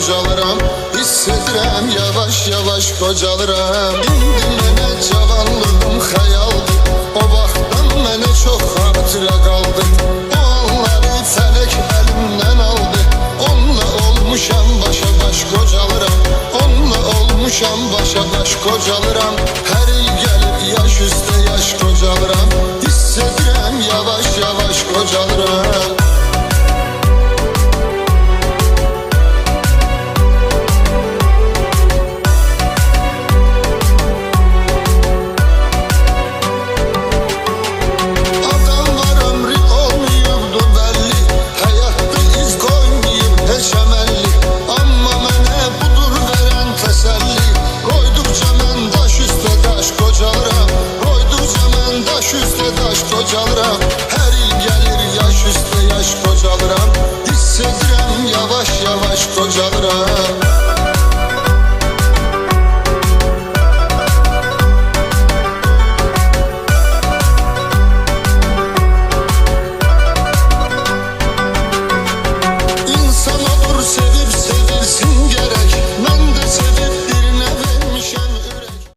qocalıram. Hiss edirəm yavaş yavaş qocalıram. İndi mənə cavanlığım xəyaldır. O vaxtdan mənə çox xatirə qaldı. O anları fələk əlimdən aldı. Onunla olmuşam başa baş qocalıram. Onunla olmuşam başa baş qocalıram. Hər il gəlib yaş üstə yaş qocalıram. Hiss edirəm yavaş yavaş qocalıram. Qocalıram